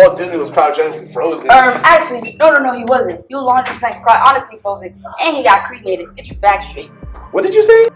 Walt Disney was cryogenically frozen. Actually, no, he wasn't. He was 100% cryogenically frozen, and he got cremated. Get your facts straight. What did you say?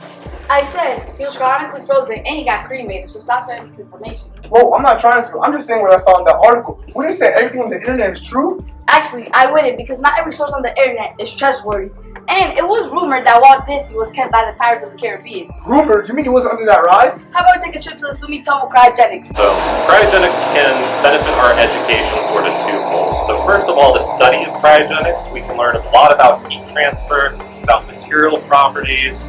I said he was cryogenically frozen, and he got cremated, so stop spreading misinformation. Whoa, I'm not trying to. I'm just saying what I saw in that article. Wouldn't you say everything on the internet is true? Actually, I wouldn't, because not every source on the internet is trustworthy. And it was rumored that Walt Disney was kept by the Pirates of the Caribbean. Rumored? You mean he wasn't under that ride? How about we take a trip to the Sumitomo Cryogenics? So, cryogenics can benefit our education sort of twofold. So first of all, the study of cryogenics, we can learn a lot about heat transfer, about material properties,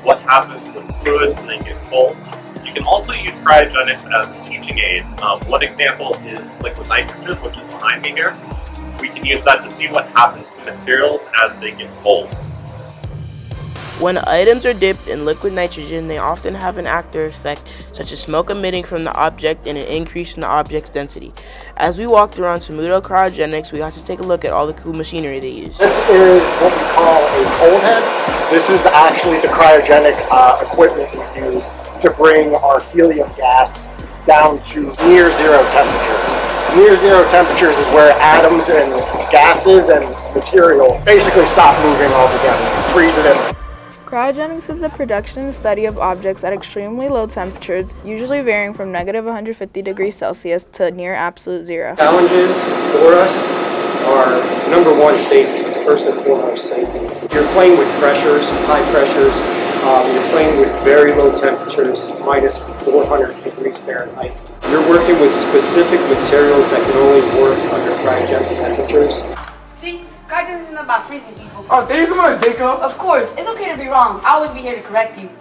what happens with fluids when they get cold. You can also use cryogenics as a teaching aid. One example is liquid nitrogen, which is behind me here. We can use that to see what happens to materials as they get cold. When items are dipped in liquid nitrogen, they often have an after effect, such as smoke emitting from the object and an increase in the object's density. As we walked around Monroe Cryogenics, we got to take a look at all the cool machinery they use. This is what we call a cold head. This is actually the cryogenic equipment we use to bring our helium gas down to near zero temperatures. Near zero temperatures is where atoms and gases and material basically stop moving altogether, freeze it in. Cryogenics is the production and study of objects at extremely low temperatures, usually varying from negative 150 degrees Celsius to near absolute zero. Challenges for us are number one, safety. First and foremost, safety. You're playing with pressures, high pressures. You're playing with very low temperatures, minus 400 degrees Fahrenheit. You're working with specific materials that can only work under cryogenic temperatures. See, cryogenics is not about freezing people. Oh, thanks so much, Jacob. Of course, it's okay to be wrong. I'll always be here to correct you.